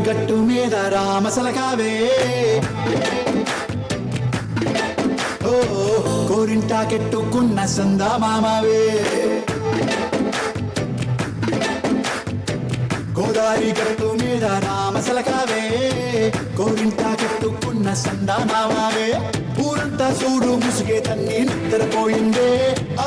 గట్టు మీద రామసలకావే ఓ కోరింటాకెట్టుకున్న సందా మామావే గోదావరి గట్టు మీద రామసలకావే కోరింటాకెట్టుకున్న సందా మామావే ఊరంతా చూడు ముసుగే తన్ని నిద్రపోయిందే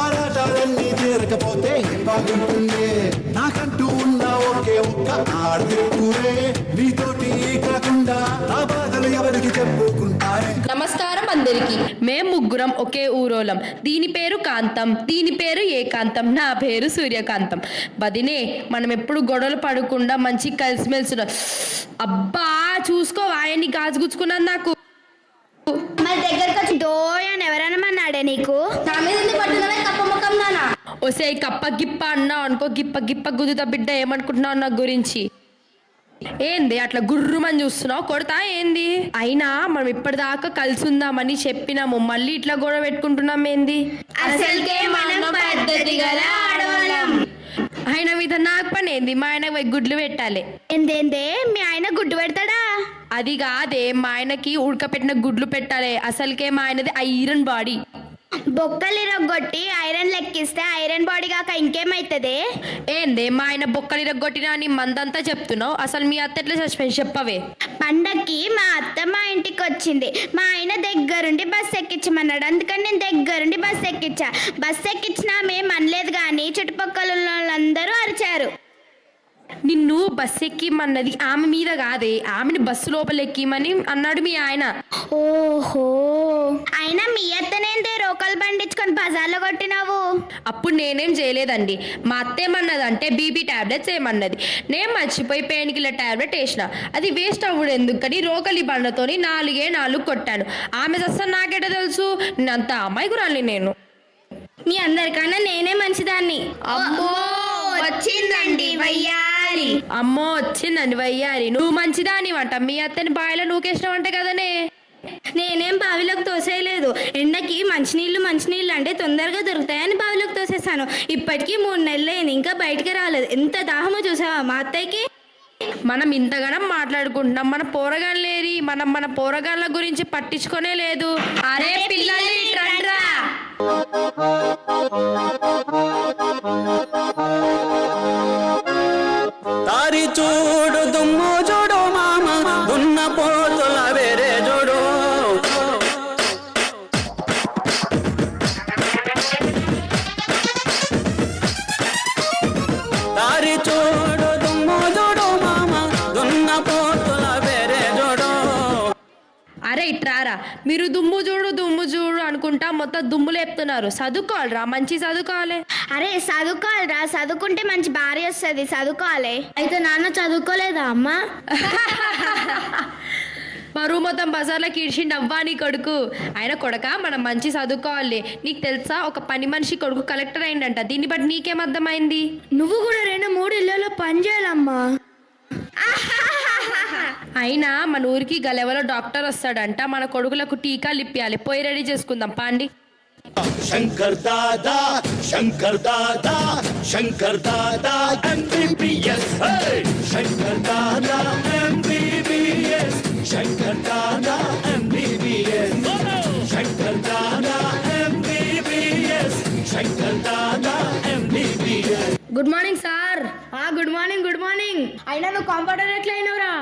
ఆరాటాలన్నీ తీరకపోతే ఏం బాగుంటుందే నాకంటూ ఉన్న ఒకే ఒక్క ఆడదిక్కువే నీతోటి కాకుండా నా బాధలు ఎవరికి చెప్పుకుంటారే. నమస్కారం అందరికి. మేం ముగ్గురం ఒకే ఊరోలం. దీని పేరు కాంతం, దీని పేరు ఏకాంతం, నా పేరు సూర్యకాంతం. బదినే మనం ఎప్పుడు గొడవలు పడకుండా మంచి కలిసిమెలిసి అబ్బా చూసుకో ఆయన్ని గాజు గుచ్చుకున్నాను నాకు. మరి దగ్గరకు వచ్చి డోయని ఎవరనమన్నాడే నీకు? ఒసే కప్ప గిప్ప అన్నావు అనుకో, గిప్ప గిప్ప గుద్దుతా బిడ్డ. ఏమనుకుంటున్నావు నా గురించి? ఏంది అట్లా గుర్రుమని చూస్తున్నావు? కొడతా ఏంది? అయినా మనం ఇప్పటిదాకా కలిసి ఉందామని చెప్పినాము, మళ్ళీ ఇట్లా గొడవ పెట్టుకుంటున్నాం ఏంది? ఆయన మీద నాకు పని ఏంది? మా ఆయన గుడ్లు పెట్టాలి. ఏందేందే మీ ఆయన గుడ్డు పెడతాడా? అది కాదే, మా ఆయనకి ఉడకపెట్టిన గుడ్లు పెట్టాలి. అసలుకే మా ఆయనది ఐరన్ బాడీ. బొక్కలు ఇరగొట్టి ఐరన్ లెక్కిస్తే ఐరన్ బాడీ కాక ఇంకేమైతుంది? ఏందే మా ఆయన బొక్కలు ఇరగొట్టినా అని మందంతా చెప్తున్నావు? అసలు మీ అత్త ఎట్లా సస్పెన్స్ చెప్పవే. పండక్కి మా అత్త మా ఇంటికి వచ్చింది. మా ఆయన దగ్గరుండి బస్ ఎక్కించమన్నాడు, అందుకని నేను దగ్గరుండి బస్ ఎక్కించా. బస్ ఎక్కించినా మేము అనలేదు, కానీ చుట్టుపక్కల వాళ్ళందరూ అరిచారు. నిన్ను బస్సు ఎక్కిమన్నది ఆమె మీద కాదే, ఆమెని బస్సు లోపల ఎక్కిమని అన్నాడు మీ ఆయన. ఓహో, అయినా మీ అత్తనేందే రోకలు బండించుకొని బజార్లో కొట్టినావు? అప్పుడు నేనేం చేయలేదండి. మా అత్త ఏమన్నదంటే బీపీ టాబ్లెట్స్ ఏమన్నది. నేను మర్చిపోయి పెయిన్ కిల్లర్ టాబ్లెట్ వేసిన. అది వేస్ట్ అవ్వడు ఎందుకని రోకలి బండతోని 4 కొట్టాను. ఆమె సస్తా నాకేట తెలుసు? అంత అమాయకురాలి నేను. మీ అందరికన్నా నేనే మంచిదాన్ని. అమ్మో వచ్చిందండి వయ్యారి. అమ్మో వచ్చిందండి వయ్యారి. నువ్వు మంచిదాని వంట, మీ అత్తని బావిలో నూకేసినావంట కదనే. నేనేం బావిలోకి తోసేయలేదు. ఎండకి మంచినీళ్ళు అంటే తొందరగా దొరుకుతాయని బావిలోకి తోసేసాను. ఇప్పటికీ 3 నెలలు అయింది, ఇంకా బయటికి రాలేదు. ఎంత దాహమో చూసావా మా అత్తయ్యకి? మనం ఇంతగానం మాట్లాడుకుంటున్నాం, మన పోరగాళ్ళేరి? మనం మన పోరగాళ్ళ గురించి పట్టించుకోనే లేదు. అరే పిల్లలు రండ్రా. తారి చూడు దుమ్ము చూడు మామ ఉన్న పోతుల వేరే చూడు. తారి చూడు దుమ్ము చూడు మామ ఉన్న పోతుల వేరే చూడు. అరే ఇట్రారా, మీరు దుమ్ము చూడు అనుకుంటా మొత్తం దుమ్ము లేపుతున్నారు. చదువుకోవాలిరా, మంచి చదువుకోవాలి. అరే చదువుకోవాలిరా, చదువుకుంటే మంచి భార్య వస్తుంది, చదువుకోవాలి. అయితే నాన్న చదువుకోలేదా అమ్మా? బరువు మొత్తం బజార్లోకి ఇడిచిండు అవ్వా నీ కొడుకు. ఆయన కొడక మనం మంచి చదువుకోవాలి. నీకు తెలుసా, ఒక పని మనిషి కొడుకు కలెక్టర్ అయిందంట. దీన్ని బట్టి నీకేం అర్థమైంది? నువ్వు కూడా 2-3 ఇళ్లలో పని చేయాలమ్మా. అయినా మన ఊరికి గలెవలో డాక్టర్ వస్తాడంట. మన కొడుకులకు టీకాలు ఇప్పియాలి. పోయి రెడీ చేసుకుందాం పాండి. Shankar Dada Shankar Dada Shankar Dada MBBS Shankar Dada MBBS Shankar Dada MBBS Shankar Dada MBBS Shankar Dada MBBS. Good morning sir. Good morning. అయినా నువ్వు కాంపౌండర్ ఎట్లా అయినవురా?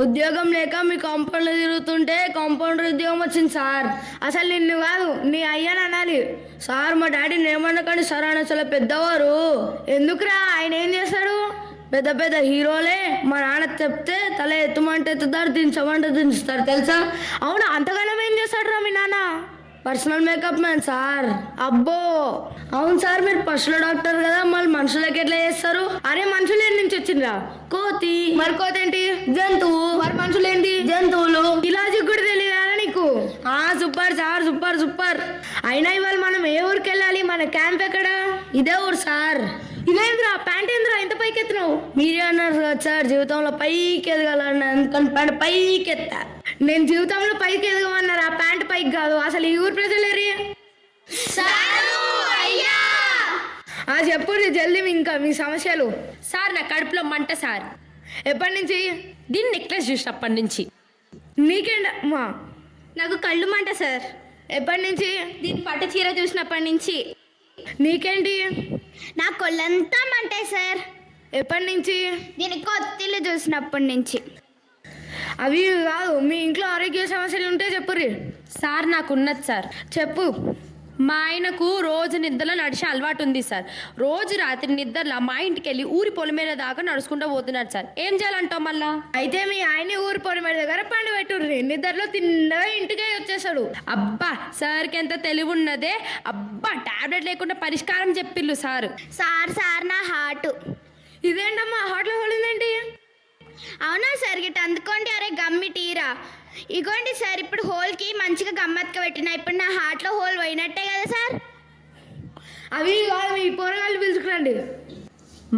ఉద్యోగం లేక మీ కాంపౌండ్లో తిరుగుతుంటే కాంపౌండర్ ఉద్యోగం వచ్చింది సార్. అసలు నిన్ను కాదు నీ అయ్యని అనాలి. సార్ మా డాడీని ఏమన్నకండి సార్, ఆయన అసలు పెద్దవారు. ఎందుకురా, ఆయన ఏం చేస్తాడు? పెద్ద పెద్ద హీరోలే మా నాన్న చెప్తే తల ఎత్తుమంటే ఎత్తుతారు, దించమంటే దించుతారు తెలుసా? అవును, అంతగానం ఏం చేస్తాడు రా మీ నాన్న? Personal makeup man sir. అబ్బో అవును సార్, మీరు పశువుల డాక్టర్ కదా, మళ్ళీ మనుషులకి ఎట్లా చేస్తారు? అరే మనుషులు ఏంటి నుంచి వచ్చిందిరా? కోతి. మరి కోతి ఏంటి? జంతువు. మరి మనుషులు ఏంటి? జంతువులు. ఇలాజీ కూడా తెలియదా నీకు? Super sir, super. అయినా ఇవాళ మనం ఏ ఊరికి వెళ్ళాలి? మన క్యాంప్ ఎక్కడ? ఇదే ఊరు సార్. ఇదేంద్రా ప్యాంట్ ఏంద్రా ఇంత పైకి ఎత్తున్నావు? మీరే అన్నారు కదా సార్ జీవితంలో పైకి ఎదగాలన్న, అందుకని ప్యాంట్ పైకి ఎత్తా. నేను జీవితంలో పైకి ఎదగమన్నారు, ఆ ప్యాంట్ పైకి కాదు. అసలు ఈ ఊరు ప్రజలేరి చెప్పు జల్దీ ఇంకా మీ సమస్యలు. సార్ నా కడుపులో మంట సార్. ఎప్పటి నుంచి? దీని నెక్లెస్ చూసినప్పటి నుంచి. నీకేంటమ్మా? నాకు కళ్ళు మంట సార్. ఎప్పటి నుంచి? దీని పట్టు చీర చూసినప్పటి నుంచి. నీకేంటి? నా కొళ్ళంతా మంటే సార్. ఎప్పటి నుంచి? దీని కొత్తిల్లు చూసినప్పటి నుంచి. అవి కాదు, మీ ఇంట్లో ఆరోగ్య సమస్యలు ఉంటే చెప్పుర్రి. సార్ నాకున్నది సార్. చెప్పు. మా ఆయనకు రోజు నిద్రలో నడిచే అలవాటు ఉంది సార్. రోజు రాత్రి నిద్రలో మా ఇంటికి వెళ్ళి ఊరి పొలిమేర దాకా నడుచుకుంటూ పోతున్నాడు సార్. ఏం చేయాలంటావు మళ్ళా? అయితే మీ ఆయన ఊరు పొలిమేర దగ్గర పండు పెట్టుర్రి. నిద్రలో తిన్నగా ఇంటికే వచ్చేసాడు. అబ్బా సార్కి ఎంత తెలివి ఉన్నదే. అబ్బా టాబ్లెట్ లేకుండా పరిష్కారం చెప్పిల్లు సార్. సార్ నా హార్ట్. ఇదేంటమ్మా హాట్లో పడిందేంటి? అవునా సార్, గిట్ట అందుకోండి. అరే గమ్మి టీరా ఇగోండి సార్. ఇప్పుడు హోల్కి మంచిగా గమ్మత్తుగా పెట్టిన. ఇప్పుడు నా హార్ట్లో హోల్ పోయినట్టే కదా సార్. అవి కాదు, మీ పోరగాళ్ళు పిలుచుకురండి.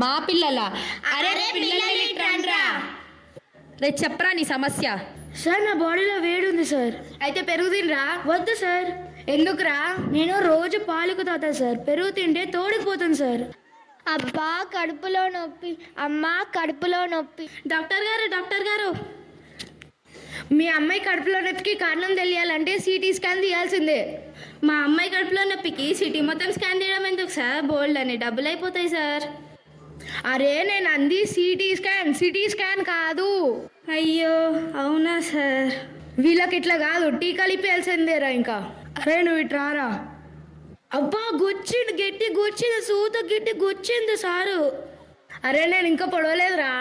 మా పిల్లల? అరే పిల్లలు ఇట్రండ్రా. రే చెప్పరా నీ సమస్య. సార్ నా బాడీలో వేడి ఉంది సార్. అయితే పెరుగు తినరా? వద్దు సార్. ఎందుకురా? నేను రోజు పాలకు తాతా సార్. పెరుగు తింటే తోడుకుపోతుంది సార్. అబ్బా కడుపులో నొప్పి, అమ్మా కడుపులో నొప్పి. డాక్టర్ గారు మీ అమ్మాయి కడుపులో నొప్పికి కారణం తెలియాలంటే సిటీ స్కాన్ తీయాల్సిందే. మా అమ్మాయి కడుపులో నొప్పికి సిటీ మొత్తం స్కాన్ చేయడం ఎందుకు సార్? బోల్డ్ అని డబ్బులు అయిపోతాయి సార్. అరే నేను అంది సిటీ స్కాన్ కాదు. అయ్యో అవునా సార్. వీళ్ళకి ఇట్లా కాదు, టీకాలు ఇప్పేయాల్సిందేరా. ఇంకా అరే నువ్వు ఇటు రారా. అబ్బా గుచ్చిండు, గట్టి గుచ్చింది, సూత గట్టి గుచ్చింది సారు. అరే నేను ఇంకా పొడవలేదురా.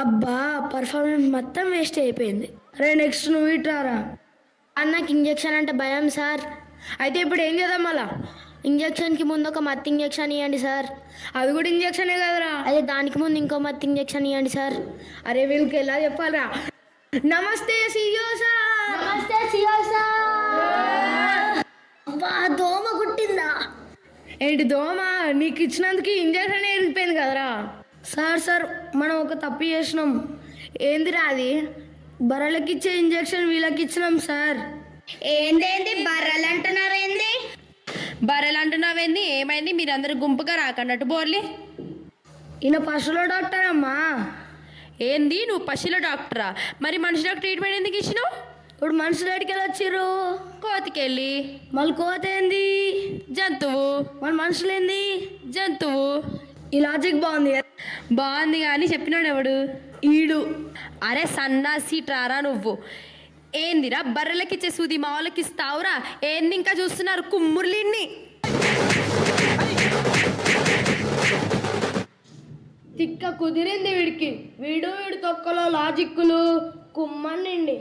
అబ్బా పర్ఫార్మెన్స్ మొత్తం వేస్ట్ అయిపోయింది. అరే నెక్స్ట్ నువ్వు ఇటు రారా. అన్నకి ఇంజెక్షన్ అంటే భయం సార్. అయితే ఇప్పుడు ఏం చేద్దాం మళ్ళా? ఇంజెక్షన్కి ముందు ఒక మత్తు ఇంజెక్షన్ ఇవ్వండి సార్. అది కూడా ఇంజెక్షనే కదరా. అదే దానికి ముందు ఇంకో మత్తు ఇంజెక్షన్ ఇవ్వండి సార్. అరే వీళ్ళకి ఎలా చెప్పాలరా? నమస్తే సియో సార్. నమస్తే సియో సార్. అబ్బా దోమ కుట్టిందా? ఏంటి దోమ? నీకు ఇచ్చినందుకు ఇంజక్షన్ ఇరిగిపోయింది కదరా. సార్ మనం ఒక తప్పు చేసినాం. ఏందిరా అది? బర్రెలకి ఇచ్చే ఇంజక్షన్ వీళ్ళకి ఇచ్చినాం సార్. ఏందేంది బర్రెలు అంటున్నారు? ఏంది బర్రెలు అంటున్నావేంది? ఏమైంది? మీరందరూ గుంపుగా రాకన్నట్టు బోర్లి. ఈయన పశువుల డాక్టర్ అమ్మా. ఏంది నువ్వు పశువుల డాక్టరా? మరి మనుషులకు ట్రీట్మెంట్ ఎందుకు ఇచ్చినావు? ఇప్పుడు మనుషులు ఎక్కడికి వచ్చిర్రు? కోతికెళ్ళి. మళ్ళీ కోత ఏంది? జంతువు. మన మనుషులు ఏంది? జంతువు. ఈ లాజిక్ బాగుంది కానీ చెప్పినాడు ఎవడు? ఈడు. అరే సన్నాసి ట్రారా నువ్వు. ఏందిరా బర్రెలకి ఇచ్చే సూది మా వాళ్ళకి ఇస్తావురా? ఏంది ఇంకా చూస్తున్నారు కుమ్ముర్లిన్ని? తిక్క కుదిరింది వీడికి. వీడు తొక్కలో లాజిక్కులు కుమ్మనండి.